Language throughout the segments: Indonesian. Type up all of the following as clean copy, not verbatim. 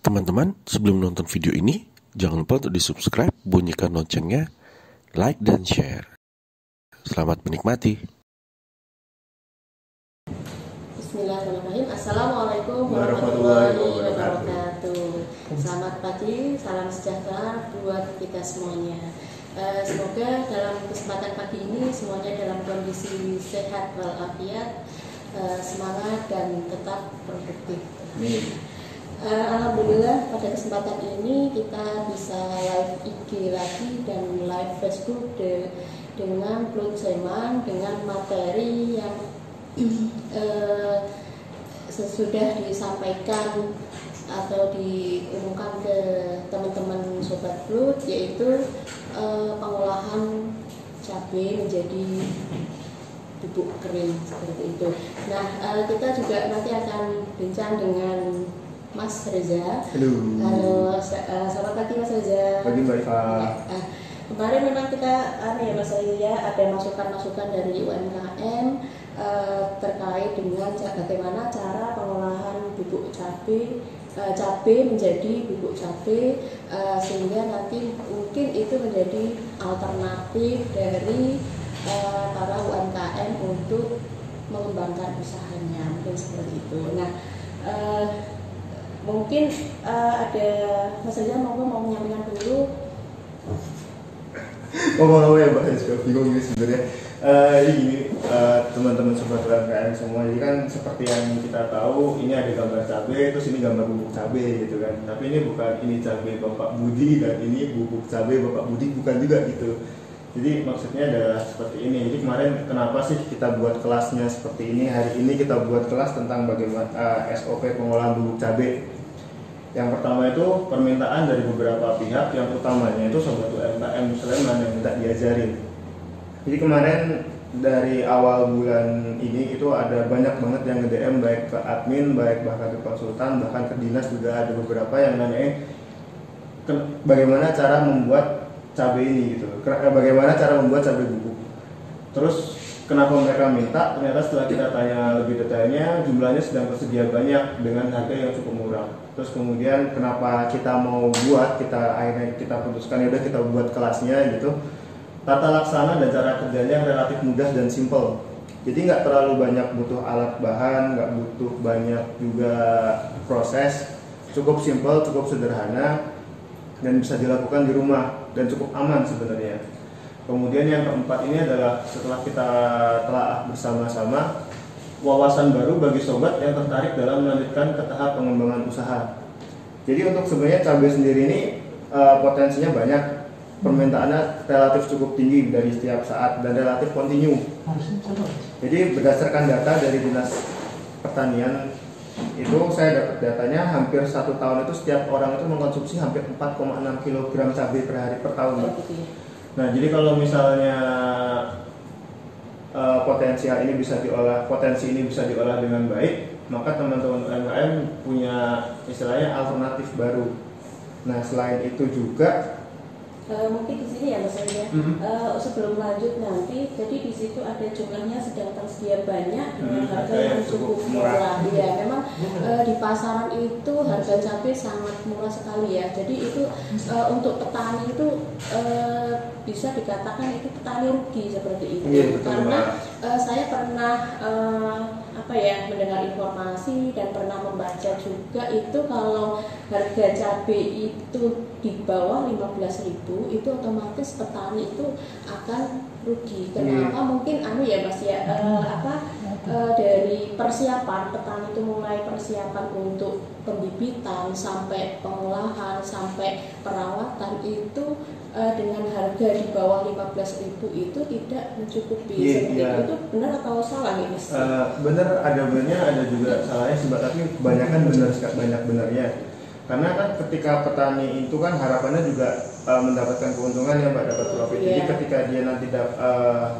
Teman-teman, sebelum nonton video ini, jangan lupa untuk di-subscribe, bunyikan loncengnya, like dan share. Selamat menikmati. Bismillahirrahmanirrahim. Assalamualaikum warahmatullahi wabarakatuh. Selamat pagi, salam sejahtera buat kita semuanya. Semoga dalam kesempatan pagi ini semuanya dalam kondisi sehat walafiat, semangat dan tetap produktif. Alhamdulillah pada kesempatan ini kita bisa live IG lagi dan live Facebook dengan Blood Seman dengan materi yang sesudah disampaikan atau diumumkan ke teman-teman Sobat Blood, yaitu pengolahan cabai menjadi bubuk kering seperti itu. Nah, kita juga nanti akan bincang dengan Mas Reza. Halo, selamat pagi Mas Reza. Pagi Mbak Iva. Kemarin memang kita Mas Reza ada masukan-masukan dari UMKM terkait dengan bagaimana cara pengolahan bubuk cabai menjadi bubuk cabai, sehingga nanti mungkin itu menjadi alternatif dari para UMKM untuk mengembangkan usahanya, mungkin seperti itu. Nah, mungkin ada Mas Reza mau menyampaikan dulu. Ngomong-ngomong ya Mbak, juga bingung ini sebenarnya. Teman-teman Sobat UMKM semua, jadi kan seperti yang kita tahu, ini ada gambar cabai, terus ini gambar bubuk cabai gitu kan. Tapi ini bukan ini cabai Bapak Budi dan ini bubuk cabai Bapak Budi, bukan juga gitu. Jadi maksudnya adalah seperti ini. Jadi kemarin kenapa sih kita buat kelasnya seperti ini? Hari ini kita buat kelas tentang bagaimana SOP pengolahan bubuk cabai. Yang pertama itu permintaan dari beberapa pihak, yang utamanya itu Sobat UMKM Sleman yang minta diajarin. Jadi kemarin dari awal bulan ini itu ada banyak banget yang nge-DM, baik ke admin, baik bahkan ke konsultan, bahkan ke dinas juga ada beberapa yang nanyain bagaimana cara membuat cabai ini gitu, bagaimana cara membuat cabai bubuk. Terus kenapa mereka minta? Ternyata setelah kita tanya lebih detailnya, jumlahnya sedang tersedia banyak dengan harga yang cukup murah. Terus kemudian kenapa kita mau buat, akhirnya kita putuskan ya udah kita buat kelasnya gitu. Tata laksana dan cara kerjanya relatif mudah dan simple. Jadi nggak terlalu banyak butuh alat bahan, nggak butuh banyak juga proses, cukup simple, cukup sederhana, dan bisa dilakukan di rumah dan cukup aman sebenarnya. Kemudian yang keempat ini adalah setelah kita telah bersama-sama, wawasan baru bagi sobat yang tertarik dalam melanjutkan ke tahap pengembangan usaha. Jadi untuk sebenarnya cabai sendiri ini potensinya banyak, permintaannya relatif cukup tinggi dari setiap saat dan relatif kontinu. Jadi berdasarkan data dari Dinas Pertanian itu saya dapat datanya hampir 1 tahun itu setiap orang itu mengkonsumsi hampir 4,6 kg cabai per hari per tahun. Nah, jadi kalau misalnya potensi ini bisa diolah dengan baik, maka teman-teman UMKM punya istilahnya alternatif baru. Nah, selain itu juga mungkin di sini ya Mas Reza, sebelum lanjut nanti, jadi di situ ada jumlahnya sedang tersedia banyak dengan harga yang cukup murah. Ya, memang di pasaran itu harga cabai sangat murah sekali ya. Jadi itu untuk petani itu bisa dikatakan itu petani rugi seperti itu. Iya, betul, karena saya pernah mendengar informasi dan pernah membaca juga itu kalau harga cabai itu di bawah 15.000 itu otomatis petani itu akan rugi. Kenapa? Mungkin Mas ya, dari persiapan petani itu mulai persiapan untuk pembibitan sampai pengolahan sampai perawatan itu dengan harga di bawah 15.000 itu tidak mencukupi. Itu benar atau salah ya Mas? Benar, ada benernya, ada juga salahnya sih, tapi kebanyakan benar, banyak benarnya. Karena kan ketika petani itu kan harapannya juga mendapatkan keuntungan ya Mbak, dapat profit. Jadi ketika dia nanti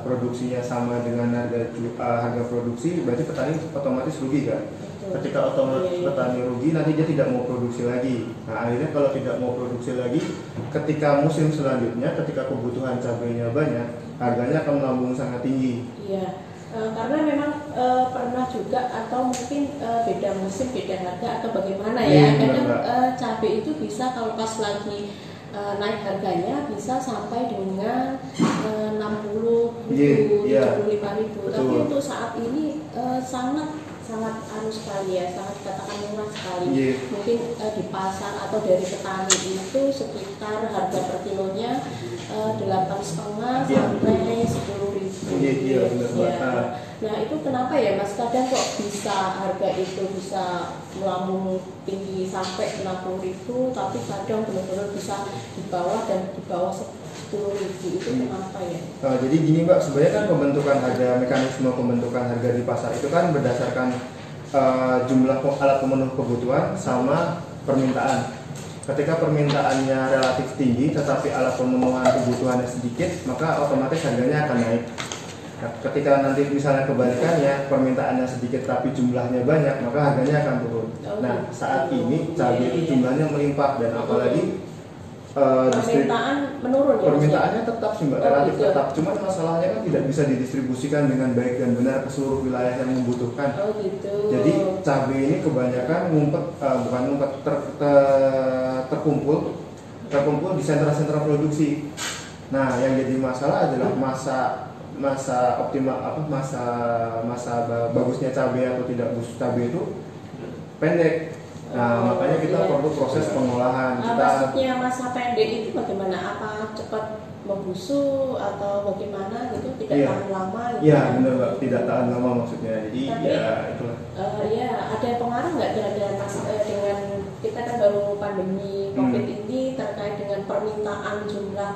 produksinya sama dengan harga produksi, berarti petani otomatis rugi kan. Ketika otomatis petani rugi, nanti dia tidak mau produksi lagi. Nah, akhirnya kalau tidak mau produksi lagi, ketika musim selanjutnya, ketika kebutuhan cabainya banyak, harganya akan melambung sangat tinggi. Karena memang pernah juga atau mungkin beda musim, beda harga atau bagaimana ya. Kadang cabai itu bisa kalau pas lagi naik harganya bisa sampai dengan 60.000, 75.000. Tapi untuk saat ini sangat sekali ya, sangat katakan murah sekali. Mungkin di pasar atau dari petani itu sekitar harga per kilonya 8,5 sampai 10.000. Nah itu kenapa ya Mas, kadang kok bisa harga itu bisa melambung tinggi sampai 60.000, tapi kadang benar-benar bisa di bawah dan di bawah 10.000, itu kenapa ya? Jadi gini Mbak, sebenarnya kan pembentukan harga, mekanisme pembentukan harga di pasar itu kan berdasarkan jumlah alat pemenuh kebutuhan sama permintaan. Ketika permintaannya relatif tinggi tetapi alat pemenuhan kebutuhannya sedikit, maka otomatis harganya akan naik. Nah, ketika nanti misalnya kebalikannya, permintaannya sedikit tapi jumlahnya banyak, maka harganya akan turun. Nah, saat ini cabai itu jumlahnya melimpah dan apalagi permintaan menurun ya? Permintaannya tetap sih Mbak, relatif tetap. Cuman masalahnya kan tidak bisa didistribusikan dengan baik dan benar ke seluruh wilayah yang membutuhkan. Jadi cabai ini kebanyakan terkumpul di sentra-sentra produksi. Nah, yang jadi masalah adalah masa bagusnya cabai atau tidak bagus cabai itu pendek. Nah, makanya kita perlu proses pengolahan. Maksudnya masa pendek itu bagaimana? Apa cepat membusuk atau bagaimana gitu? Tidak tahan lama gitu? Iya, benar Mbak, tidak tahan lama maksudnya. Jadi tapi, itulah. Ada pengaruh nggak dengan kita kan baru pandemi COVID ini terkait dengan permintaan jumlah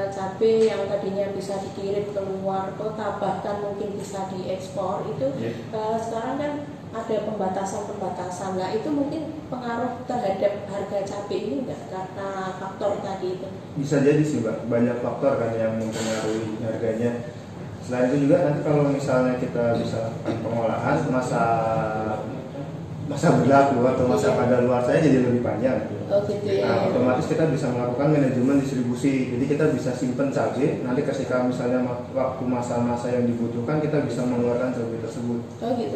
cabai yang tadinya bisa dikirim ke luar kota, bahkan mungkin bisa diekspor itu sekarang kan ada pembatasan. Nah itu mungkin pengaruh terhadap harga cabai ini enggak karena faktor tadi itu? Bisa jadi sih Mbak, banyak faktor kan yang mempengaruhi harganya. Selain itu juga nanti kalau misalnya kita bisa lakukan pengolahan, masa berlaku atau masa kadaluarsanya jadi lebih panjang. Nah, otomatis kita bisa melakukan manajemen distribusi. Jadi kita bisa simpen cabai. Nanti ketika misalnya waktu masa-masa yang dibutuhkan kita bisa mengeluarkan cabai tersebut.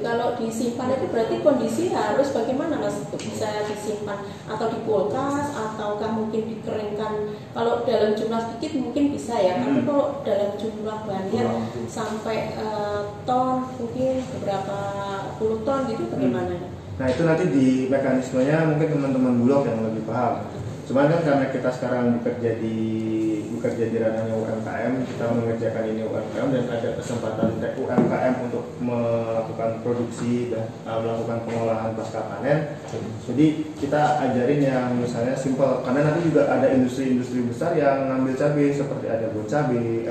Kalau disimpan itu berarti kondisi harus bagaimana Mas? Bisa disimpan atau di kulkas ataukah mungkin dikeringkan? Kalau dalam jumlah sedikit mungkin bisa ya. Tapi kalau dalam jumlah banyak sampai ton, mungkin beberapa puluh ton gitu bagaimana? Nah itu nanti di mekanismenya mungkin teman-teman Bulog yang lebih paham. Cuman kan karena kita sekarang bekerja di ranahnya UMKM, kita mengerjakan ini UMKM dan ada kesempatan UMKM untuk melakukan produksi dan melakukan pengolahan pasca panen. Jadi kita ajarin yang misalnya simple, karena nanti juga ada industri-industri besar yang ngambil cabai seperti ada buah cabai,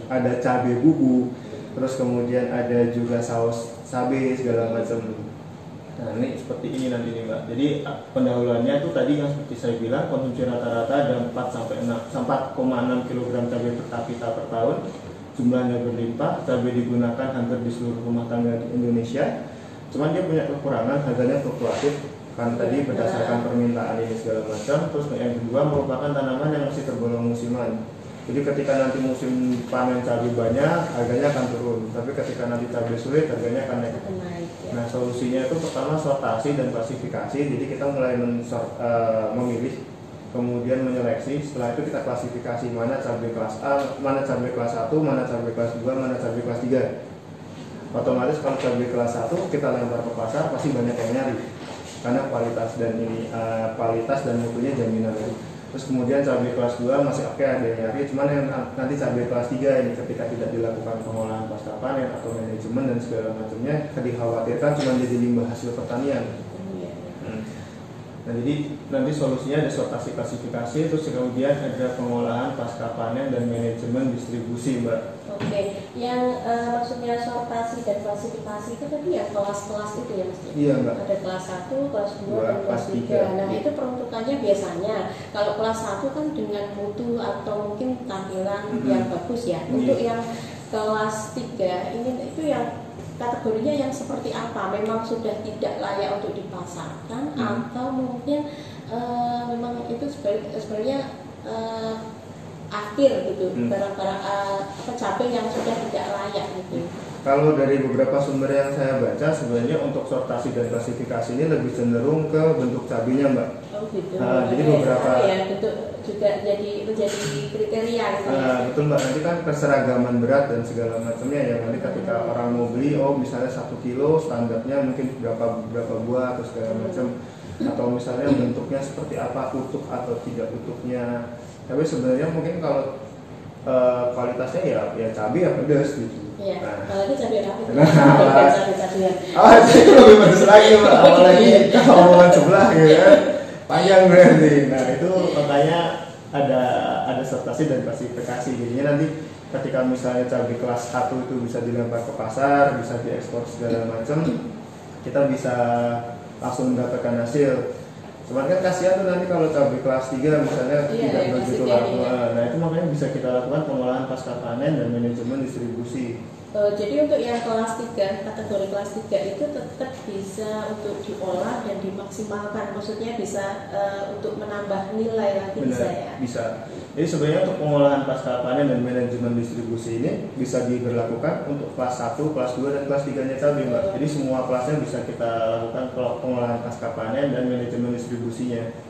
ada cabai bubuk. Terus kemudian ada juga saus cabai segala macam. Nah ini seperti ini nanti nih Mbak. Jadi pendahuluannya itu tadi yang seperti saya bilang, konsumsi rata-rata ada 4,6 kg cabai per kapita per tahun. Jumlahnya berlimpah, cabai digunakan hampir di seluruh rumah tangga di Indonesia. Cuman dia punya kekurangan, harganya fluktuatif kan tadi berdasarkan permintaan ini segala macam. Terus yang kedua merupakan tanaman yang masih tergolong musiman. Jadi ketika nanti musim panen cabai banyak, harganya akan turun. Tapi ketika nanti cabai sulit, harganya akan naik. Nah solusinya itu pertama sortasi dan klasifikasi. Jadi kita mulai memilih, kemudian menyeleksi. Setelah itu kita klasifikasi mana cabai kelas A, mana cabai kelas 1, mana cabai kelas 2, mana cabai kelas 3. Otomatis kalau cabai kelas 1 kita lempar ke pasar pasti banyak yang nyari. Karena kualitas dan mutunya jaminan. Terus kemudian cabai kelas 2 masih oke, ada yang nyari, cuman yang nanti cabai kelas 3 ini ketika tidak dilakukan pengolahan pasca panen atau manajemen dan segala macamnya, dikhawatirkan cuma jadi limbah hasil pertanian. Nah jadi nanti solusinya ada sortasi klasifikasi, terus kemudian ada pengolahan pasca panen dan manajemen distribusi Mbak. Oke, yang maksudnya sortasi dan klasifikasi itu tadi ya kelas-kelas itu ya Mas? Iya Mbak. Ada kelas 1, kelas 2, dan kelas 3. Nah itu peruntukannya biasanya kalau kelas 1 kan dengan mutu atau mungkin tampilan yang bagus ya. Untuk yang kelas 3 ini itu yang kategorinya yang seperti apa? Memang sudah tidak layak untuk dipasarkan atau mungkin memang itu sebenarnya akhir gitu, barang-barang cabai yang sudah tidak layak gitu. Kalau dari beberapa sumber yang saya baca, sebenarnya untuk sortasi dan klasifikasi ini lebih cenderung ke bentuk cabainya, Mbak. Oh gitu. Jadi beberapa bentuk juga menjadi kriteria gitu. Betul, Mbak. Nanti kan keseragaman berat dan segala macamnya ya. Nanti ketika orang mau beli, misalnya 1 kilo standarnya mungkin berapa buah atau segala macam, atau misalnya bentuknya seperti apa, utuh atau tidak utuhnya. Tapi sebenarnya mungkin kalau kualitasnya ya cabai ya pedas gitu. Iya, apalagi cabai rawit. Cabai-cabian. Itu lebih pedas lagi, Mbak. Apalagi kalau omongan sebelah gitu kan. Panjang berarti. Nah, itu makanya ada sortasi dan klasifikasi. Jadinya nanti ketika misalnya cabai kelas 1 itu bisa dilempar ke pasar, bisa diekspor segala macam, kita bisa langsung mendapatkan hasil. Cuman kan kasihan tuh nanti kalau cabai kelas 3 misalnya tidak begitu laku. Nah, itu makanya bisa kita lakukan pengolahan pasca panen dan manajemen distribusi. Jadi untuk yang kelas 3, kategori kelas 3 itu tetap bisa untuk diolah dan dimaksimalkan. Maksudnya bisa untuk menambah nilai lagi. Benar, bisa ya? Bisa. Jadi sebenarnya untuk pengolahan pasca panen dan manajemen distribusi ini bisa diberlakukan untuk kelas 1, kelas 2 dan kelas 3-nya cabai, Mbak. Jadi semua kelasnya bisa kita lakukan pengolahan pasca panen dan manajemen distribusinya.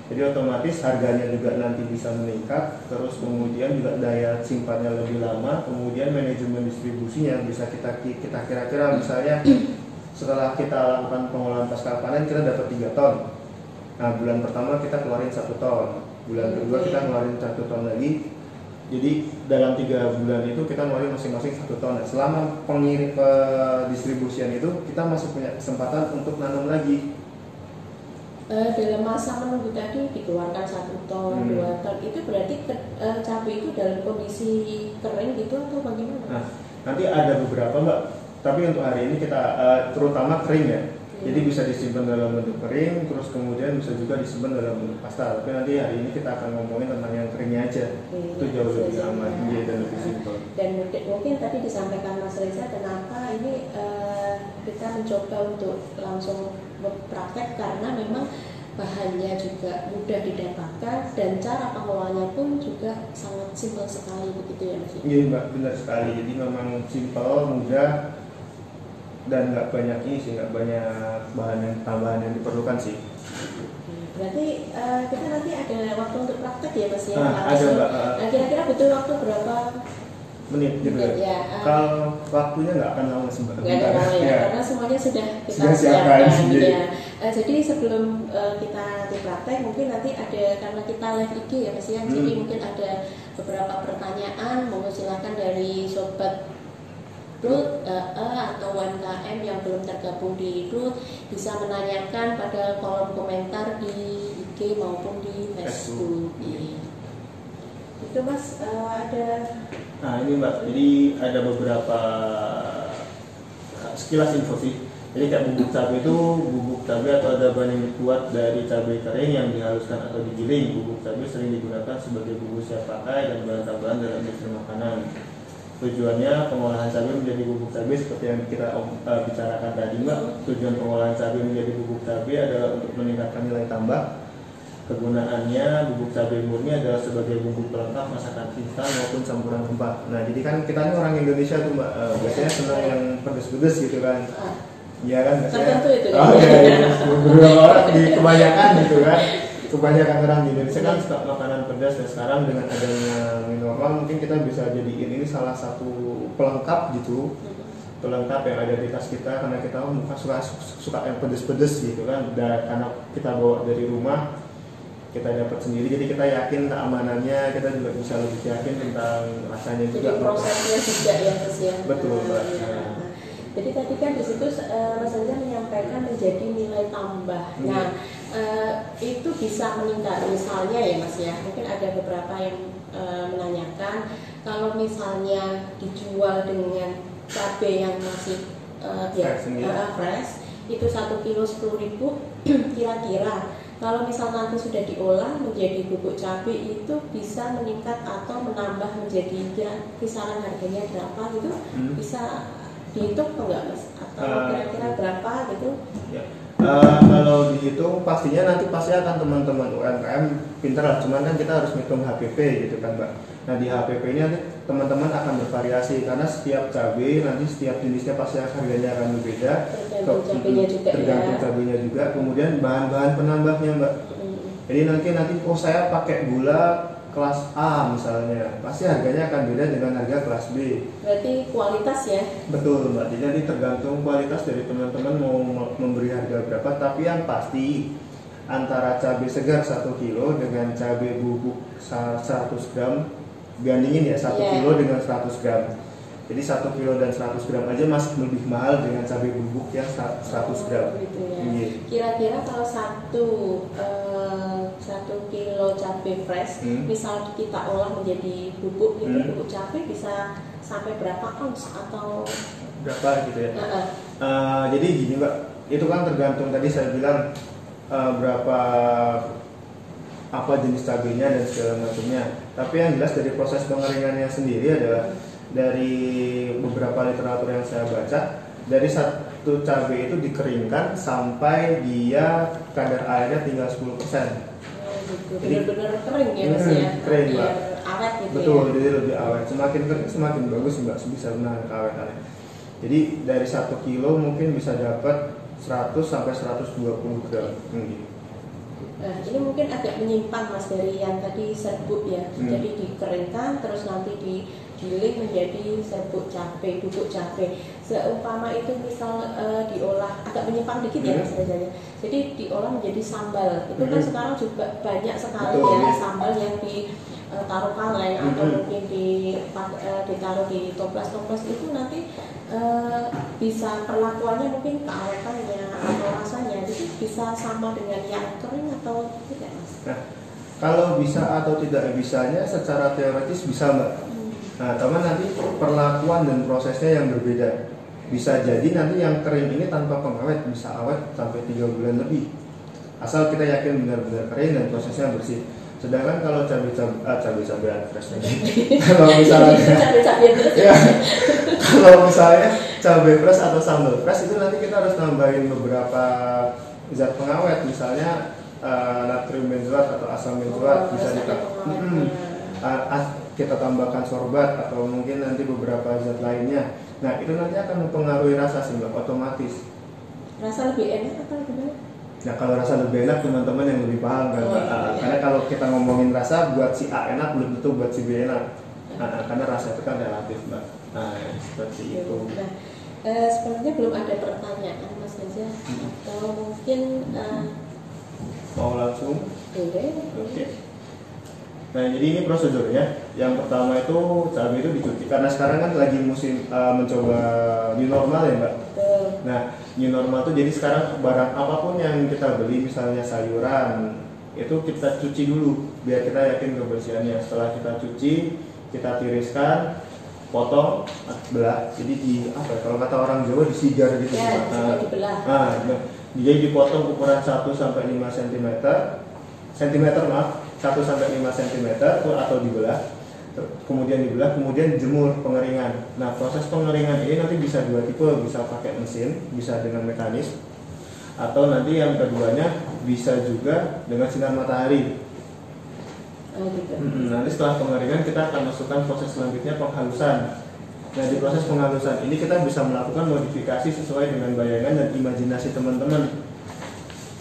Jadi otomatis harganya juga nanti bisa meningkat, terus kemudian juga daya simpannya lebih lama, kemudian manajemen distribusinya bisa kita kira-kira misalnya setelah kita lakukan pengolahan pasca panen kita dapat 3 ton. Nah, bulan pertama kita keluarin 1 ton, bulan kedua kita keluarin 1 ton lagi. Jadi dalam 3 bulan itu kita ngeluarin masing-masing 1 ton. Nah, selama pengirim distribusian itu kita masih punya kesempatan untuk nanam lagi. Dalam masa menunggu tadi dikeluarkan 1 ton, 2 ton, itu berarti cabai itu dalam kondisi kering gitu atau bagaimana? Nah, nanti ada beberapa, Mbak. Tapi untuk hari ini kita terutama kering ya. Jadi bisa disimpan dalam bentuk kering, terus kemudian bisa juga disimpan dalam bentuk pasta. Tapi nanti hari ini kita akan ngomongin tentang yang keringnya aja. Itu jauh lebih aman dan lebih simpel. Dan mungkin tadi disampaikan Mas Reza, kenapa ini kita mencoba untuk langsung berpraktek karena memang bahannya juga mudah didapatkan dan cara pengelolaannya pun juga sangat simpel sekali begitu ya Mas? Iya, Mbak, benar sekali. Jadi memang simpel, mudah, dan nggak banyak nggak banyak tambahan yang diperlukan sih. Berarti kita nanti ada waktu untuk praktek ya Mas ya? Ada, Mbak. Nah, kira-kira butuh waktu berapa menit gitu ya? Kalau waktunya nggak akan lama sebenarnya. Nggak ada lama ya, karena semuanya sudah kita siapkan. Ya. Jadi sebelum kita praktek mungkin nanti ada, karena kita live IG ya Mas ya, jadi mungkin ada beberapa pertanyaan, monggo silakan dari sobat RUT atau UMKM yang belum tergabung di RUT bisa menanyakan pada kolom komentar di IG maupun di Facebook. Itu Mas ada. Nah ini Mbak, jadi ada beberapa sekilas info sih. Jadi kayak bubuk cabai atau ada bahan yang dibuat dari cabai kering yang dihaluskan atau digiling. Bubuk cabai sering digunakan sebagai bumbu siap pakai dan bahan tambahan dalam industri makanan. Tujuannya pengolahan cabai menjadi bubuk cabai seperti yang kita bicarakan tadi, Mbak. Tujuan pengolahan cabai menjadi bubuk cabai adalah untuk meningkatkan nilai tambah. Kegunaannya bubuk cabai murni adalah sebagai bumbu pelengkap masakan instan maupun campuran rempah. Nah, jadi kan kita ini orang Indonesia tuh, Mbak, biasanya senang yang pedes-pedes gitu kan. Iya kan biasanya. Tertentu itu. Beberapa orang kebanyakan gitu kan. Kebanyakan orang di Indonesia kan suka makanan pedas, dan sekarang dengan adanya new normal mungkin kita bisa jadiin ini salah satu pelengkap gitu. Pelengkap yang ada di tas kita, karena kita muka suka yang pedes-pedes gitu kan. Dan karena kita bawa dari rumah, kita dapat sendiri, jadi kita yakin keamanannya, kita juga bisa lebih yakin tentang rasanya jadi juga. Jadi prosesnya juga ya Mas ya. Betul, Mbak. Jadi tadi kan di situ Mas Anja menyampaikan menjadi nilai tambah. Nah, itu bisa meningkat misalnya ya Mas ya. Mungkin ada beberapa yang menanyakan kalau misalnya dijual dengan cabai yang masih fresh, itu 1 kilo 10.000 kira-kira. Kalau misal nanti sudah diolah menjadi bubuk cabai itu bisa meningkat atau menambah menjadi kisaran harganya berapa gitu, bisa dihitung enggak Mas? Atau kira-kira berapa gitu? Ya. Kalau dihitung pastinya nanti pasti akan teman-teman UMKM pinter lah, cuman kan kita harus ngitung HPP gitu kan Mbak. Nah di HPP ini nanti teman-teman akan bervariasi karena setiap cabai nanti setiap jenisnya pasti harganya akan berbeda. Tergantung cabainya juga, kemudian bahan-bahan penambahnya Mbak. Jadi nanti saya pakai gula kelas A misalnya, pasti harganya akan beda dengan harga kelas B. Berarti kualitas ya? Betul Mbak, jadi tergantung kualitas dari teman-teman mau memberi harga berapa. Tapi yang pasti antara cabai segar 1 kilo dengan cabai bubuk 100 gram, bandingin ya 1 kilo dengan 100 gram. Jadi 1 kilo dan 100 gram aja masih lebih mahal dengan cabai bubuk yang 100 gram. Gitu ya. Kira-kira kalau 1 kilo cabai fresh, misal kita olah menjadi bubuk gitu, bubuk cabai bisa sampai berapa ons atau berapa gitu ya? Jadi gini Mbak, itu kan tergantung tadi saya bilang berapa apa jenis cabainya dan segala macamnya. Tapi yang jelas dari proses pengeringannya sendiri adalah dari beberapa literatur yang saya baca, dari satu cabai itu dikeringkan sampai dia kadar airnya tinggal 10%. Gitu. Benar-benar kering ya Mas ya? Kering Mbak. Awet gitu. Betul, ya? jadi lebih awet. Semakin kering semakin bagus Mbak, bisa menahan keawetannya. Jadi dari 1 kilo mungkin bisa dapat 100 sampai 120 gram. Nah, ini mungkin agak menyimpang Mas dari yang tadi serbuk ya. Jadi dikeringkan terus nanti digiling menjadi serbuk cabai, bubuk cabai. Seumpama itu misal diolah agak menyimpang dikit ya Mas Reza. Jadi diolah menjadi sambal. Itu kan sekarang juga banyak sekali ya sambal yang ditaruh kaleng atau mungkin ditaruh di toples-toples itu nanti bisa perlakuannya mungkin keawetannya atau rasanya itu bisa sama dengan yang kering atau tidak Mas? Nah, kalau bisa atau tidak bisanya secara teoritis bisa Mbak. Nah, teman nanti perlakuan dan prosesnya yang berbeda. Bisa jadi nanti yang kering ini tanpa pengawet bisa awet sampai 3 bulan lebih. Asal kita yakin benar-benar kering dan prosesnya bersih. Sedangkan kalau cabai-cabean fresh kalau misalnya kalau misalnya cabai fresh atau sambal fresh itu nanti kita harus nambahin beberapa zat pengawet, misalnya natrium benzoat atau asam benzoat bisa kita tambahkan sorbat atau mungkin nanti beberapa zat lainnya. Nah itu nanti akan mempengaruhi rasa sih Mbak, otomatis. Rasa lebih enak atau gimana? Nah kalau rasa lebih enak teman-teman yang lebih paham kan Mbak. Karena kalau kita ngomongin rasa buat si A enak belum tentu buat si B enak. Karena rasa itu kan relatif Mbak. Nah seperti itu. Nah sebenarnya belum ada pertanyaan Mas Reza atau mungkin mau langsung? Oke. Nah jadi ini prosedurnya. Yang pertama itu cabai itu dicuci karena sekarang kan lagi musim mencoba new normal ya Mbak. Nah new normal itu jadi sekarang barang apapun yang kita beli misalnya sayuran itu kita cuci dulu biar kita yakin kebersihannya. Setelah kita cuci kita tiriskan, potong, belah. Jadi kalau kata orang Jawa disigar gitu ya, dibelah. Jadi dipotong ukuran 1 sampai 5 cm. 1 sampai 5 cm atau dibelah. Kemudian dibelah, kemudian jemur pengeringan. Nah proses pengeringan ini nanti bisa 2 tipe, bisa pakai mesin, bisa dengan mekanis, atau nanti yang keduanya bisa juga dengan sinar matahari. Nanti setelah pengeringan kita akan masukkan proses selanjutnya penghalusan. Nah di proses penghalusan ini kita bisa melakukan modifikasi sesuai dengan bayangan dan imajinasi teman-teman.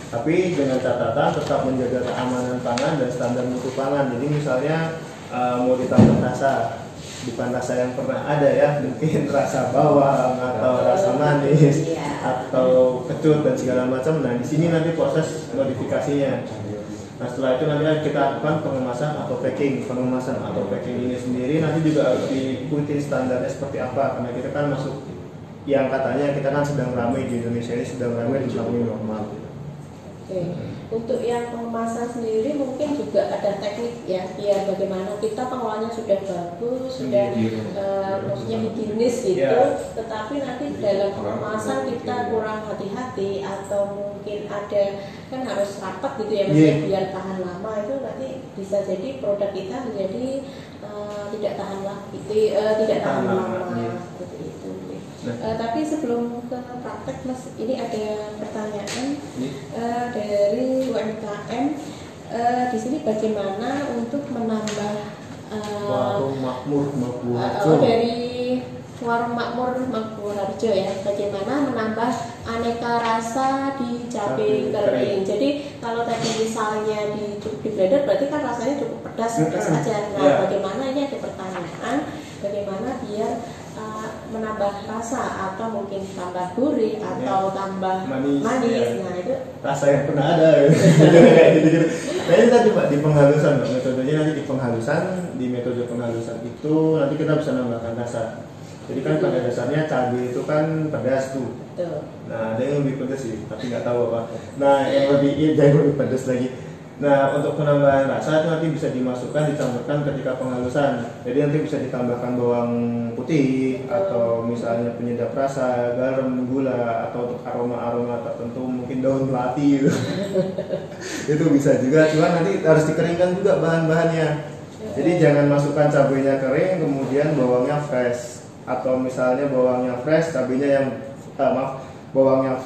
Tapi dengan catatan tetap menjaga keamanan pangan dan standar mutu pangan. Jadi misalnya mau ditambah rasa, bukan rasa yang pernah ada ya, mungkin rasa bawang atau rasa manis atau kecut dan segala macam. Nah di sini nanti proses modifikasinya. Nah setelah itu nanti kita lakukan pengemasan atau packing. Pengemasan atau packing ini sendiri nanti juga harus diikuti standarnya seperti apa, karena kita kan masuk yang katanya kita kan sedang ramai di Indonesia ini, sedang ramai tentang new normal. Oke. Untuk yang pengemasan sendiri mungkin juga ada teknik ya, biar bagaimana kita pengolahannya sudah bagus, sudah maksudnya higienis gitu, tetapi nanti dalam pengemasan kita kurang hati-hati atau mungkin ada kan harus rapat gitu ya maksudnya biar tahan lama, itu nanti bisa jadi produk kita menjadi tidak tahan lagi, tidak tahan lama seperti itu. Tapi sebelum ke praktek Mas, ini ada pertanyaan. Dari UMKM di sini bagaimana untuk menambah Warung Makmur Maguwarjo. dari Warung Makmur Maguwarjo ya, bagaimana menambah aneka rasa di cabai kering. Jadi kalau tadi misalnya di blender berarti kan rasanya cukup pedas saja. Nah, bagaimana ini ada pertanyaan, bagaimana biar menambah rasa atau mungkin tambah gurih atau tambah manis. Nah, itu rasa yang pernah ada. Gitu. Nah, ini tadi Pak di penghalusan, Pak. Metodenya nanti di penghalusan, di metode penghalusan itu nanti kita bisa nambahkan rasa. Jadi kan pada dasarnya cabai itu kan pedas tuh. betul. Nah, ada yang lebih pedas sih, tapi nggak tahu apa. Nah, yang lebih pedas lagi. Nah, untuk penambahan rasa itu nanti bisa dimasukkan, dicampurkan ketika penghalusan. Jadi nanti bisa ditambahkan bawang putih atau misalnya penyedap rasa, garam, gula, atau untuk aroma-aroma tertentu mungkin daun melati gitu. Itu bisa juga, cuma nanti harus dikeringkan juga bahan-bahannya. Jadi jangan masukkan cabainya kering kemudian bawangnya fresh, atau misalnya bawangnya fresh, cabainya yang bawangnya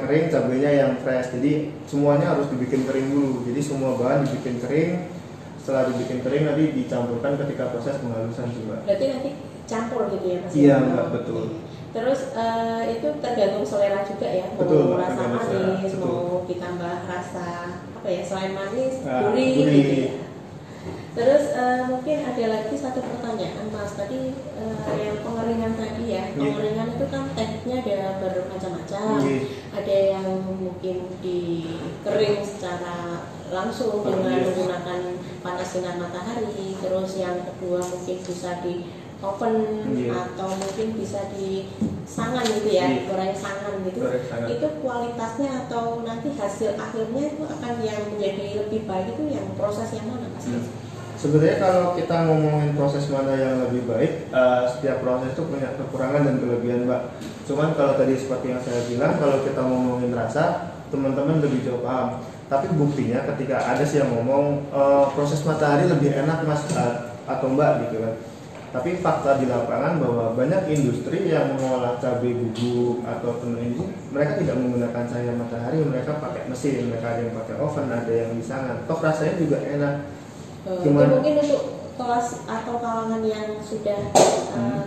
kering, cabainya yang fresh. Jadi semuanya harus dibikin kering dulu. Jadi semua bahan dibikin kering. Setelah dibikin kering nanti dicampurkan ketika proses penghalusan juga. Berarti nanti campur gitu ya Mas? Iya, Mbak, betul. Terus itu tergantung selera juga ya, mau Betul, Mbak, rasa tergantung manis, selera, mau ditambah rasa apa ya, selain manis, gurih gitu ya. Terus mungkin ada lagi satu pertanyaan Mas, tadi yang pengeringan tadi ya, pengeringan itu kan tekniknya ada bermacam-macam. Ada yang mungkin dikering secara langsung dengan menggunakan panas sinar matahari. Terus yang kedua mungkin bisa di oven atau mungkin bisa di sangan gitu ya, goreng sangan gitu. Itu kualitasnya atau nanti hasil akhirnya itu akan yang menjadi lebih baik itu yang proses yang mana Mas? Sebenarnya kalau kita ngomongin proses mana yang lebih baik, setiap proses itu punya kekurangan dan kelebihan, Mbak. Cuman kalau tadi seperti yang saya bilang, kalau kita ngomongin rasa, teman-teman lebih jauh paham. Tapi buktinya ketika ada sih yang ngomong proses matahari lebih enak Mas atau Mbak gitu kan. Tapi fakta di lapangan bahwa banyak industri yang mengolah cabai bubuk atau tenun ini, mereka tidak menggunakan cahaya matahari, mereka pakai mesin, mereka ada yang pakai oven, ada yang di sangan. Toh rasanya juga enak. Itu mungkin untuk kelas atau kalangan yang sudah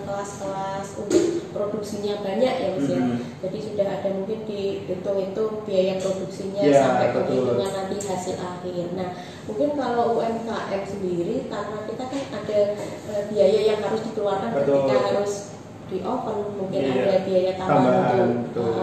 kelas-kelas untuk produksinya banyak ya Mas ya. Jadi sudah ada mungkin dihitung itu biaya produksinya sampai penghitungan nanti hasil akhir. Nah mungkin kalau UMKM sendiri karena kita kan ada biaya yang harus dikeluarkan ketika harus di oven, mungkin ada biaya tambahan untuk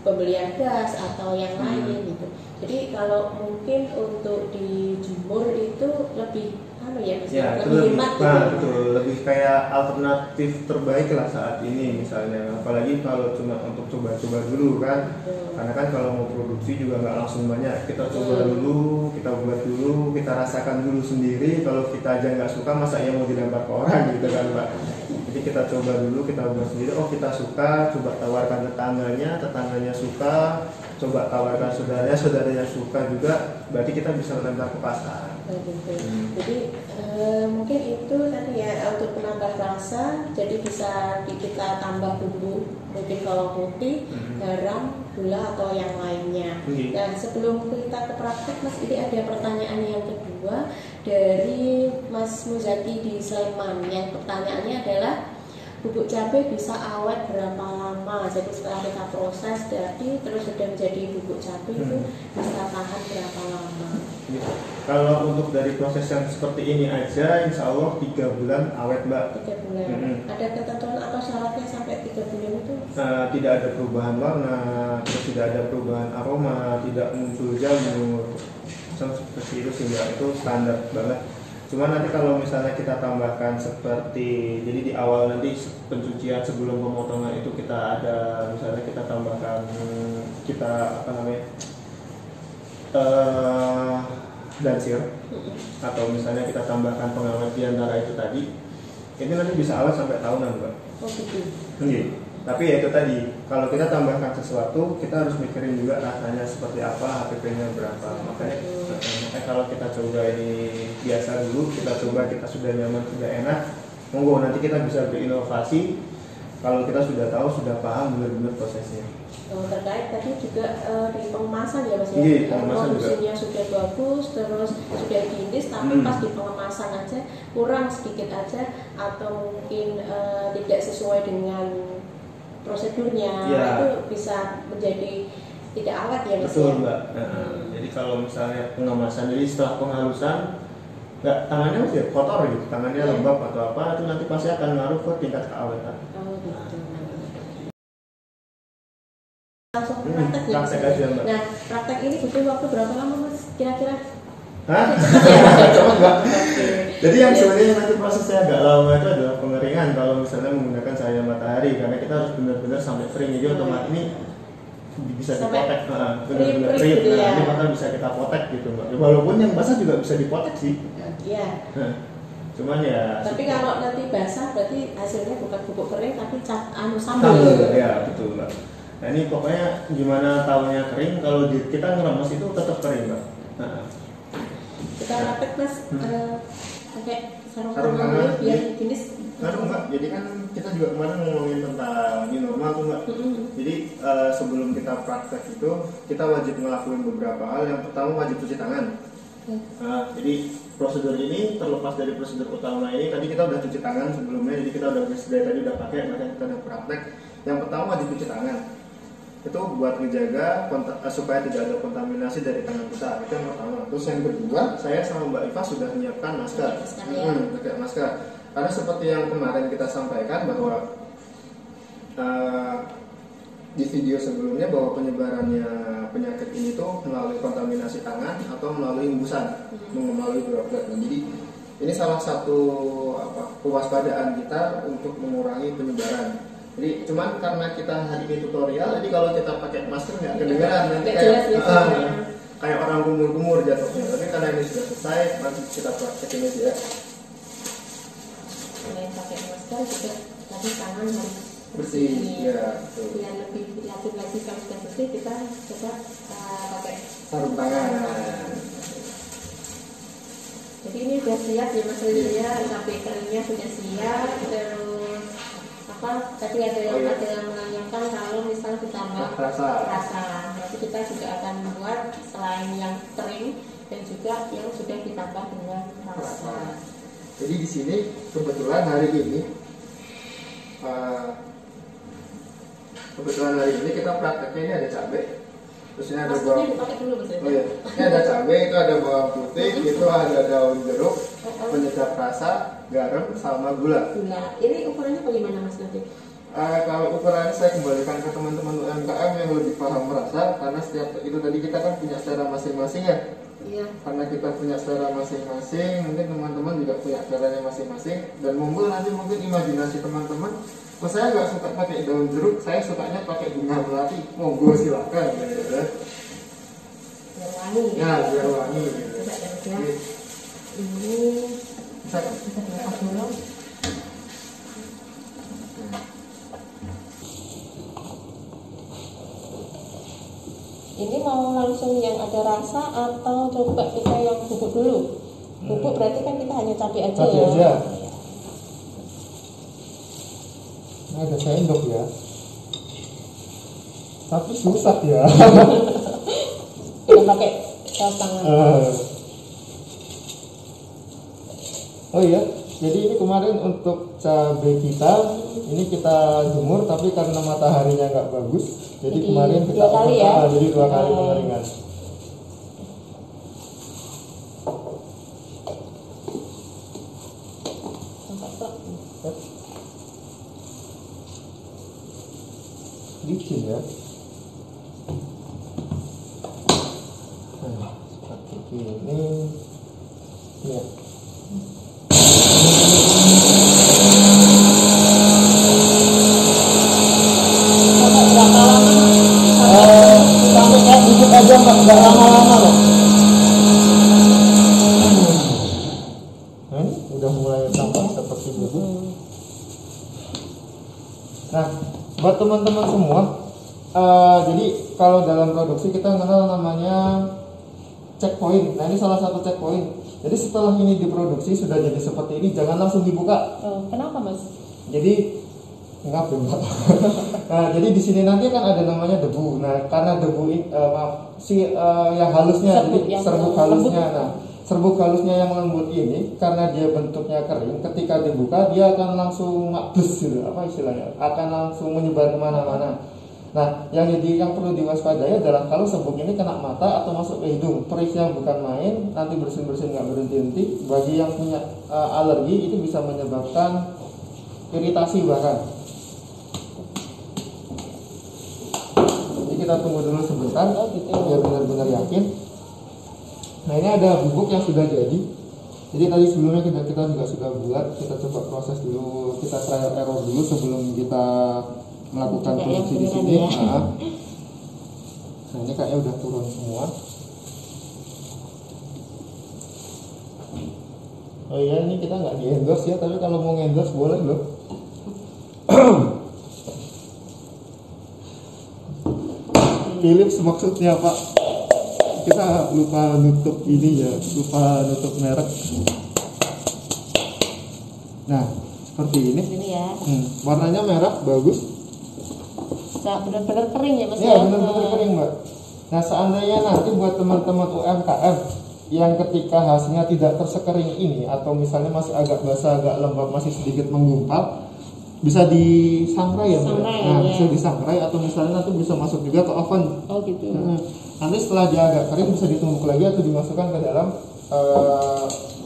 pembelian gas atau yang lain gitu. Jadi kalau mungkin untuk dijemur itu lebih lebih hemat gitu. Betul, lebih kayak alternatif terbaik lah saat ini misalnya. Apalagi kalau cuma untuk coba-coba dulu kan. Karena kan kalau mau produksi juga nggak langsung banyak. Kita coba dulu, kita buat dulu, kita rasakan dulu sendiri. Kalau kita aja nggak suka, masa ya mau dilempar ke orang gitu kan Pak. Jadi kita coba dulu, kita buat sendiri. Oh kita suka, coba tawarkan tetangganya suka, coba tawarkan saudaranya suka juga. Berarti kita bisa lempar ke pasar. Jadi mungkin itu tadi ya untuk menambah rasa. Jadi bisa kita tambah bumbu, mungkin bawang putih, garam, gula atau yang lainnya. Dan sebelum kita ke praktek Mas, ini ada pertanyaan yang kedua dari Mas Muzaki di Sleman. Yang pertanyaannya adalah bubuk cabai bisa awet berapa lama? Jadi setelah kita proses jadi terus sudah menjadi bubuk cabai itu bisa tahan berapa lama? Kalau untuk dari proses yang seperti ini aja, insya Allah 3 bulan awet Mbak. 3 bulan. Ada ketentuan atau syaratnya sampai 3 bulan itu? Tidak ada perubahan warna, terus tidak ada perubahan aroma, tidak muncul jamur, seperti itu sih Mbak. Itu standar banget. Cuma nanti kalau misalnya kita tambahkan seperti, jadi di awal nanti pencucian sebelum pemotongan itu kita ada, misalnya kita tambahkan dansir, atau misalnya kita tambahkan pengawet di antara itu tadi, ini nanti bisa awet sampai tahunan Mbak. Oh gitu. Tapi ya itu tadi, kalau kita tambahkan sesuatu, kita harus mikirin juga rasanya seperti apa, HPP-nya berapa. Makanya kalau kita coba ini biasa dulu, kita coba, kita sudah nyaman, sudah enak, monggo nanti kita bisa berinovasi. Kalau kita sudah tahu, sudah paham benar-benar prosesnya. Terkait tadi juga di pengemasan ya Mas ya. Iya, pengemasan produksinya juga sudah bagus, terus sudah diiris, tapi pas di pengemasan aja kurang sedikit aja, atau mungkin tidak sesuai dengan prosedurnya, ya. itu bisa menjadi tidak awet ya Mas. Betul ya? Mbak. Jadi kalau misalnya pengemasan, jadi setelah penghalusan nggak tangannya masih kotor gitu, tangannya lembab atau apa, itu nanti pasti akan ngaruh ke tingkat keawetan. Oh gitu. Langsung praktek ya. Praktek aja Mbak. Nah, praktek ini butuh waktu berapa lama Mas? Kira-kira? Hah? Cepat Mbak. Jadi yang sebenarnya nanti prosesnya agak lama itu adalah pengeringan kalau misalnya menggunakan cahaya matahari, karena kita harus benar-benar sampai kering, jadi otomatis ini bisa dipotek, benar-benar kering. gitu ya. Ini maka bisa kita potek gitu Mbak. Walaupun yang basah juga bisa dipotek sih. Iya. Cuman ya. Tapi kalau nanti basah berarti hasilnya bukan bubuk kering tapi sambal. Ya betul Mbak. Nah ini pokoknya gimana tahunya kering, kalau kita ngeremes itu tetap kering Mbak. Kita rapet Mas pakai sarung Sarung tangan tangan, dulu biar iya. jenis. Mbak, jadi kan kita juga kemarin ngomongin tentang new normal tuh Mbak. Jadi sebelum kita praktek itu kita wajib ngelakuin beberapa hal. Yang pertama wajib cuci tangan. Jadi prosedur ini terlepas dari prosedur utama ini, tadi kita udah cuci tangan sebelumnya, jadi kita udah dari tadi udah pakai, makanya kita udah praktek. Yang pertama wajib cuci tangan. Itu buat menjaga supaya tidak ada kontaminasi dari tangan kita. Itu yang pertama. Terus yang kedua, saya sama Mbak Iva sudah menyiapkan masker. Pakai masker. Karena seperti yang kemarin kita sampaikan bahwa di video sebelumnya bahwa penyebarannya penyakit ini tuh melalui kontaminasi tangan atau melalui hembusan, melalui droplet. Nah, jadi ini salah satu kewaspadaan kita untuk mengurangi penyebaran. Jadi cuman karena kita hari ini tutorial, jadi kalau kita pakai masker nggak kedengaran, nanti kayak orang kumur-kumur jatuhnya. Tapi karena ini sudah selesai, nanti kita praktekin aja ya. Selain pakai masker juga tadi tangan harus bersih, ya. Biar lebih dilatih lagi kalau sudah bersih, kita coba pakai sarung tangan. Jadi ini sudah siap ya Mas ya, sampai keringnya sudah siap. Terus tadi ada yang menanyakan kalau misal ditambah rasa, nanti kita juga akan membuat selain yang kering dan juga yang sudah ditambah dengan rasa. Jadi di sini kebetulan hari ini kita prakteknya ini ada cabai, terus ini ada bawang. Ini ada cabai, itu ada bawang putih, itu ada daun jeruk, penyedap rasa, garam, sama gula. Ini ukurannya bagaimana Mas nanti? Kalau ukurannya saya kembalikan ke teman-teman UMKM yang lebih paham rasa, karena setiap itu tadi kita kan punya selera masing-masing ya. Iya. Karena kita punya selera masing-masing, mungkin teman-teman juga punya seleranya masing-masing, dan monggo nanti mungkin imajinasi teman-teman. Kalau saya nggak suka pakai daun jeruk, saya sukanya pakai bunga melati. Monggo silakan. Biar wangi. Ya, biar wangi. Ini bisa dilepas dulu. Ini mau langsung yang ada rasa atau coba kita yang bubuk dulu? Bubuk berarti kan kita hanya cabai aja ya. Aja. Ini ada sendok ya. Tapi susah ya. Kita pakai saus tangan. Oh iya, jadi ini kemarin untuk cabai kita ini kita jemur, tapi karena mataharinya nggak bagus, jadi kemarin kita dua kali ya? Jadi 2 kali pengeringan. Licin ya. Nah, seperti ini. Ya. Sampai kayak dikit aja nggak lama-lama loh. Nah, udah mulai tampak seperti itu. Nah, buat teman-teman semua, jadi kalau dalam produksi kita kenal namanya checkpoint. Nah, ini salah satu checkpoint. Jadi setelah ini diproduksi sudah jadi seperti ini, jangan langsung dibuka. Kenapa Mas? Jadi Ngap ya Mbak. Nah, jadi di sini nanti kan ada namanya debu. Nah, karena debu yang halusnya, jadi serbuk halusnya. Nah, serbuk halusnya yang lembut ini karena dia bentuknya kering, ketika dibuka dia akan langsung makbus gitu, apa istilahnya? Akan langsung menyebar kemana-mana. Nah, yang perlu diwaspadai adalah kalau serbuk ini kena mata atau masuk ke hidung, perihnya bukan main, nanti bersin-bersin nggak berhenti-henti. Bagi yang punya alergi itu bisa menyebabkan iritasi bahkan. Kita tunggu dulu sebentar biar benar-benar yakin. Nah, ini ada bubuk yang sudah jadi. Jadi tadi sebelumnya kita juga sudah buat. Kita coba proses dulu, kita trial error dulu sebelum kita melakukan produksi di sini. Nah, ini kayaknya udah turun semua. Oh iya, ini kita nggak di endorse ya, tapi kalau mau endorse boleh loh. Philips maksudnya Pak, kita lupa nutup ini ya, lupa nutup merek. Nah, seperti ini. Ini ya. Warnanya merah, bagus. Benar-benar kering ya Mas ya? Ya, benar-benar kering Mbak. Nah, seandainya nanti buat teman-teman UMKM yang ketika hasilnya tidak tersekering ini, atau misalnya masih agak basah, agak lembab, masih sedikit menggumpal, bisa disangrai ya Mbak. Nah, ya. Bisa disangrai atau misalnya nanti bisa masuk juga ke oven. Oh gitu. Nanti setelah dia agak kering bisa ditumbuk lagi atau dimasukkan ke dalam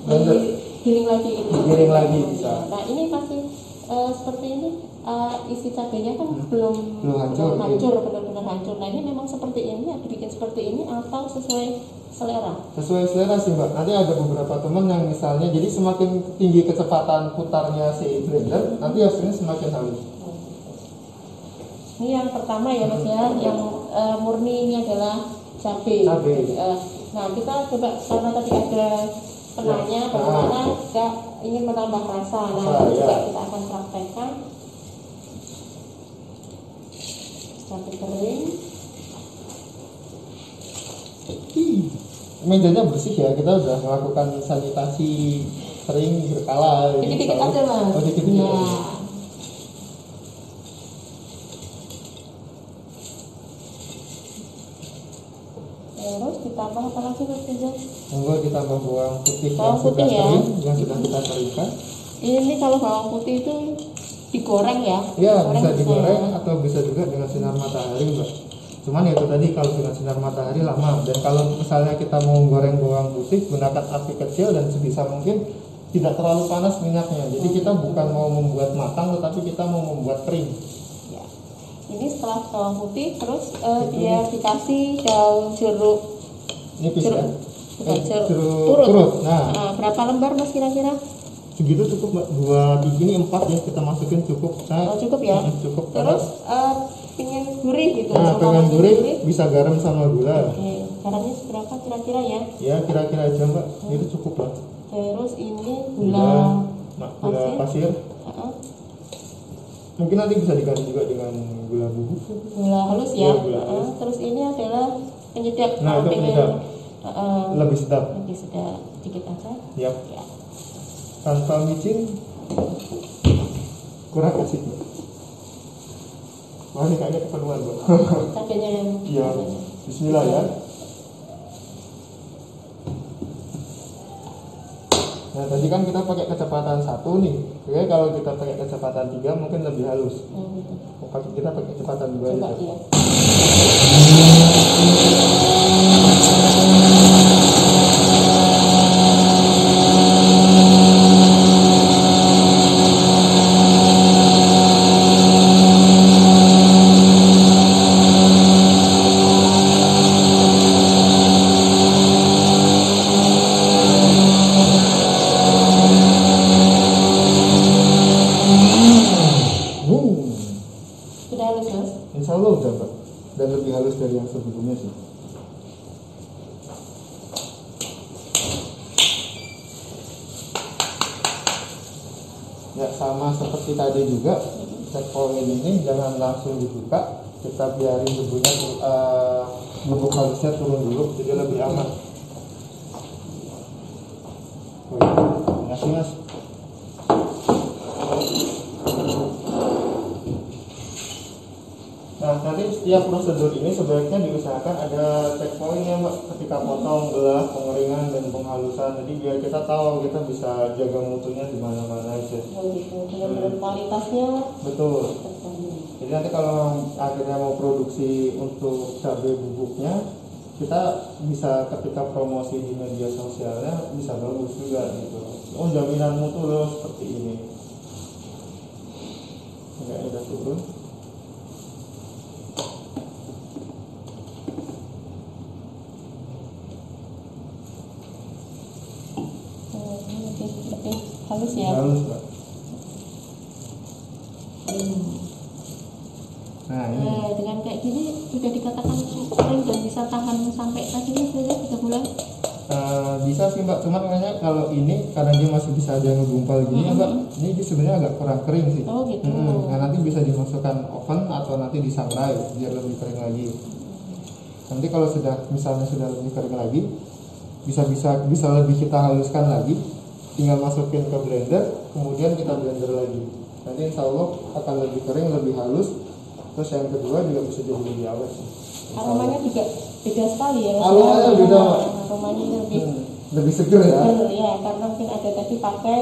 blender. Giling lagi itu. Giling lagi bisa. Nah, ini masih seperti ini isi cabenya kan belum hancur, benar-benar hancur. Nah, ini memang seperti ini, dibikin seperti ini atau sesuai selera? Sesuai selera sih Mbak. Nanti ada beberapa teman yang misalnya, jadi semakin tinggi kecepatan putarnya si blender, nanti hasilnya semakin halus. Ini yang pertama ya Mas ya, yang murni ini adalah cabai. Nah, kita coba karena tadi ada penanya bagaimana jika ingin menambah rasa. Nah, itu juga kita akan praktekkan. Cabai kering. Mejanya bersih ya, kita udah melakukan sanitasi sering berkala. Dikit-dikit aja Mas. Oh, dikit-dikit. Ya. Terus ditambah apa lagi Mas Rizal? Enggak, ditambah bawang putih yang sudah kering, yang sudah kita keringkan. Ini kalau bawang putih itu digoreng ya? Iya, bisa digoreng atau bisa juga dengan sinar matahari Mbak. Cuman ya itu tadi, kalau dengan sinar matahari lama. Dan kalau misalnya kita mau goreng bawang putih, gunakan api kecil dan sebisa mungkin tidak terlalu panas minyaknya. Jadi kita bukan mau membuat matang, tetapi kita mau membuat kering. Ya. Ini setelah bawang putih, terus dia dikasih daun jeruk. Nipis kan? Jeruk turut. Nah, berapa lembar Mas kira-kira? Segitu cukup Mbak. 2 biji ini 4 ya kita masukin cukup. Nah, cukup ya. Cukup. Terus pengen gurih gitu. Nah, pengen gurih bisa garam sama gula. Oke. Garamnya seberapa kira-kira ya? Ya, kira-kira aja Mbak. Itu cukup lah. Terus ini gula pasir. Mungkin nanti bisa diganti juga dengan gula bubuk. Gula halus ya. Gula halus. Terus ini adalah penyedap. Nah, itu penyedap. Lebih sedap. Lebih sedap. Sedikit aja. Yap. Ya. Tanpa micin kurang asik. Wah, ini kayaknya keperluan Mbak. Cabenya yang iya. Bismillah ya. Nah, tadi kan kita pakai kecepatan 1 nih. Oke, kalau kita pakai kecepatan 3 mungkin lebih halus. Kita pakai kecepatan 2 aja. Iya. Insya Allah udah Pak, dan lebih halus dari yang sebelumnya sih. Ya sama seperti tadi juga, set point ini jangan langsung dibuka, kita biarin debunya bubuk halusnya turun dulu, jadi lebih aman. Terima kasih Mas. setiap prosedur ini sebaiknya diusahakan ada checkpointnya Mbak, ketika potong, belah, pengeringan dan penghalusan. Jadi biar kita tahu kita bisa jaga mutunya di mana-mana aja. Oh gitu, benar-benar kualitasnya. Betul. Jadi nanti kalau akhirnya mau produksi untuk cabai bubuknya, kita bisa ketika promosi di media sosialnya bisa bagus juga gitu. Oh jaminan mutu loh seperti ini. Enggak udah turun. Lebih halus ya. Halus Mbak. Nah ini. Dengan kayak gini sudah dikatakan kering dan bisa tahan sampai tadi ini 3 bulan. Bisa sih Mbak, cuman kayaknya kalau ini karena dia masih bisa ada yang ngegumpal gini ya Mbak, ini dia sebenarnya agak kurang kering sih. Oh gitu. Nah nanti bisa dimasukkan oven atau nanti disangrai biar lebih kering lagi. Nanti kalau misalnya sudah lebih kering lagi, bisa lebih kita haluskan lagi, tinggal masukin ke blender, kemudian kita blender lagi. Nanti insya Allah akan lebih kering, lebih halus. Terus yang kedua juga bisa jadi lebih awet sih. Aromanya juga beda sekali ya. Aromanya beda Mbak. Aromanya lebih seger ya. Ya, karena mungkin ada tadi pakai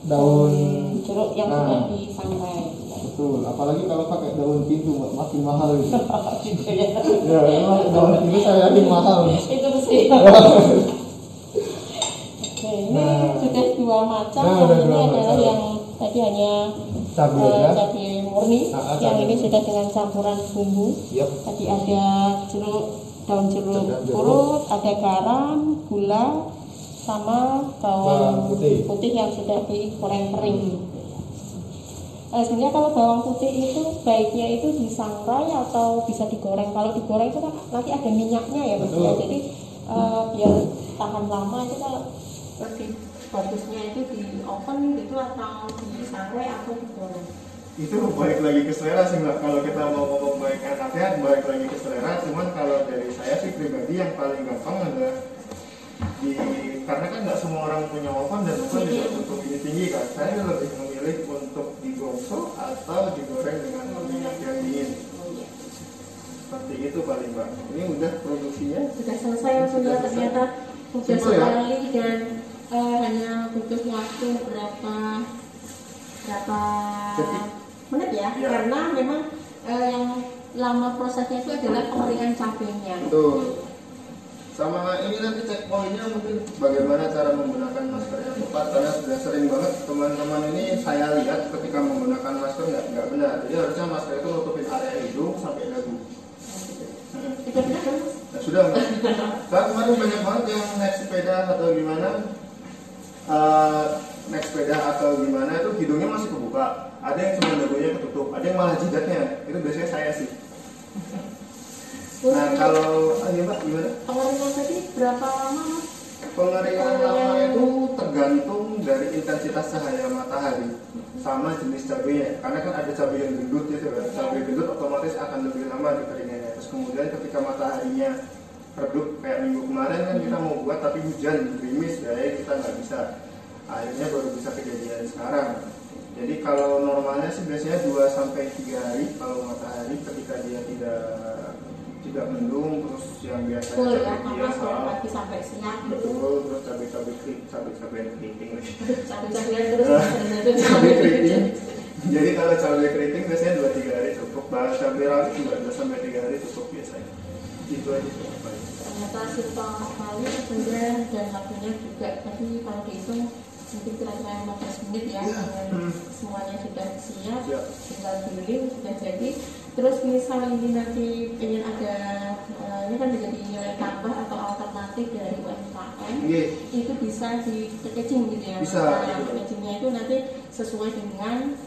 daun jeruk yang sudah disangrai. Betul, apalagi kalau pakai daun pintu Mbak, makin mahal gitu. Gitu ya. Ya, memang daun pintu saya yakin mahal. Itu sih. Oke, ini sudah 2 macam. Ini adalah yang tadi hanya cabai murni. Yang ini sudah dengan campuran bumbu. Tadi ada daun jeruk purut, ada garam, gula, sama bawang putih yang sudah digoreng kering. Sebenarnya kalau bawang putih itu baiknya itu disangrai atau bisa digoreng. Kalau digoreng itu kan nanti ada minyaknya ya Mas ya. Jadi biar tahan lama itu kalau lebih bagusnya itu di oven gitu atau disangrai atau digoreng. Itu balik lagi ke selera sih Mbak. Kalau kita mau ngomong baik enaknya balik lagi ke selera. Cuman kalau dari saya sih pribadi yang paling gampang adalah karena kan nggak semua orang punya oven dan oven juga butuh minyak tinggi kan. Saya lebih memilih untuk digosok atau digoreng dengan minyak yang dingin. Seperti itu paling Mbak. Ini udah produksinya. Sudah selesai sudah ternyata sudah sekali dan hanya butuh waktu berapa menit ya? Karena memang yang lama prosesnya itu adalah pengeringan cabenya. Betul. Sama ini nanti cek poinnya mungkin bagaimana cara menggunakan masker yang tepat, karena sudah sering banget teman-teman ini saya lihat ketika menggunakan masker nggak benar. Jadi harusnya masker itu nutupin area hidung sampai dagu. Sudah benar kan? Nah, sudah Mbak. Saya kemarin banyak banget yang naik sepeda atau gimana, naik sepeda atau gimana itu hidungnya masih kebuka. Ada yang cuma dagunya ketutup, ada yang malah jidatnya. Itu biasanya saya sih. Nah kalau Mbak gimana? Pengeringan tadi berapa lama Mas? Pengeringan lama itu tergantung dari intensitas cahaya matahari sama jenis cabenya. Karena kan ada cabai yang gendut gitu kan. Cabai gendut otomatis akan lebih lama dikeringannya. Terus kemudian ketika mataharinya redup kayak minggu kemarin kan kita mau buat tapi hujan, gerimis, ya kita nggak bisa. Akhirnya baru bisa kejadian sekarang. Jadi kalau normalnya sih biasanya 2-3 hari kalau matahari ketika dia tidak mendung, terus yang biasanya cabai pagi sampai siang. Betul, terus cabai keriting. Cabai terus cabai keriting. Jadi kalau cabai keriting biasanya 2-3 hari cukup. Bahkan cabai rawit juga 2-3 hari cukup biasanya. Itu aja sih. Ternyata simpel sekali sebenarnya dan waktunya juga. Tapi kalau dihitung mungkin kira-kira 15 menit ya. Semuanya sudah siap, tinggal giling sudah jadi. Terus misal ini nanti ingin ada ini kan menjadi nilai tambah atau alternatif dari UMKM, itu bisa di packaging gitu ya. Bisa. Packagingnya itu nanti sesuai dengan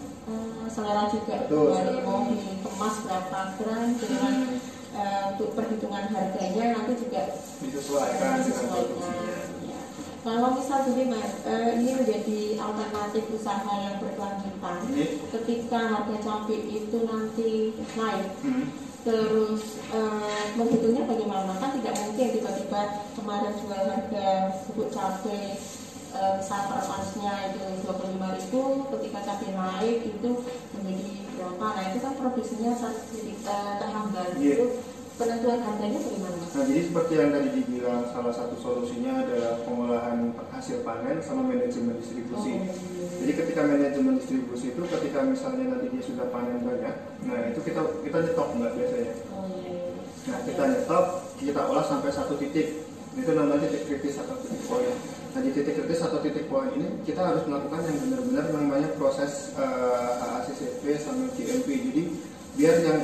selera juga. Dari mau dikemas berapa gram dengan untuk perhitungan harganya nanti juga disesuaikan dengan produksinya. Kalau misal gini Mas, ini menjadi alternatif usaha yang berkelanjutan. Ketika harga cabai itu nanti naik, terus menghitungnya bagaimana? Kan tidak mungkin tiba-tiba kemarin jual harga bubuk cabai misal per onsnya itu 25.000, ketika cabai naik itu menjadi berapa. Nah itu kan produksinya terhambat. Iya. Itu penentuan harganya bagaimana? Nah, jadi seperti yang tadi dibilang, salah satu solusinya adalah pengolahan hasil panen sama manajemen distribusi. Jadi ketika manajemen distribusi itu, ketika misalnya nanti dia sudah panen banyak, nah itu kita nyetok Mbak biasanya. Nah kita nyetok, kita olah sampai satu titik, itu namanya titik kritis atau titik poin. Nah di titik kritis atau titik poin ini kita harus melakukan yang benar-benar namanya proses HACCP sama GMP. Jadi biar yang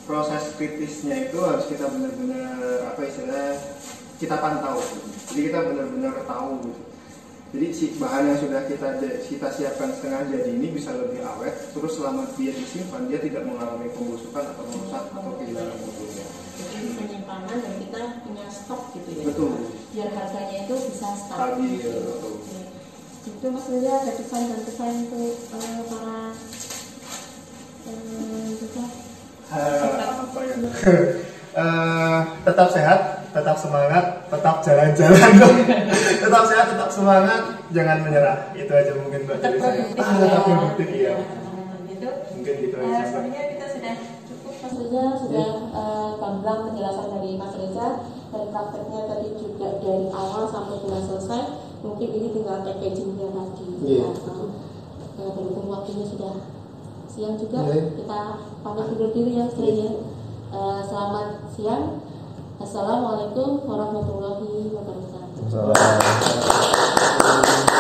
proses kritisnya itu harus kita benar-benar kita pantau. Jadi kita benar-benar tahu gitu. Jadi si bahan yang sudah kita siapkan setengah jadi ini bisa lebih awet, terus selama dia disimpan dia tidak mengalami pembusukan atau merusak atau kehilangan mutunya. Jadi penyimpanan dan kita punya stok gitu ya. Betul. Biar harganya itu bisa Stabil. Itu Mas Reza ada pesan dan pesan untuk para apa ya? Tetap sehat, tetap semangat, tetap jalan-jalan. Tetap sehat, tetap semangat, jangan menyerah. Itu aja mungkin buat dari saya. Tetap produktif ya. Gitu. Mungkin gitu aja. Sebenarnya kita sudah cukup. Mas Reza sudah gamblang penjelasan dari Mas Reza, dari prakteknya tadi juga dari awal sampai dengan selesai. Mungkin ini tinggal packagingnya tadi. Iya. Berhubung waktunya sudah siang juga, kita pamit undur diri ya, selamat siang. Assalamualaikum warahmatullahi wabarakatuh. Assalamualaikum.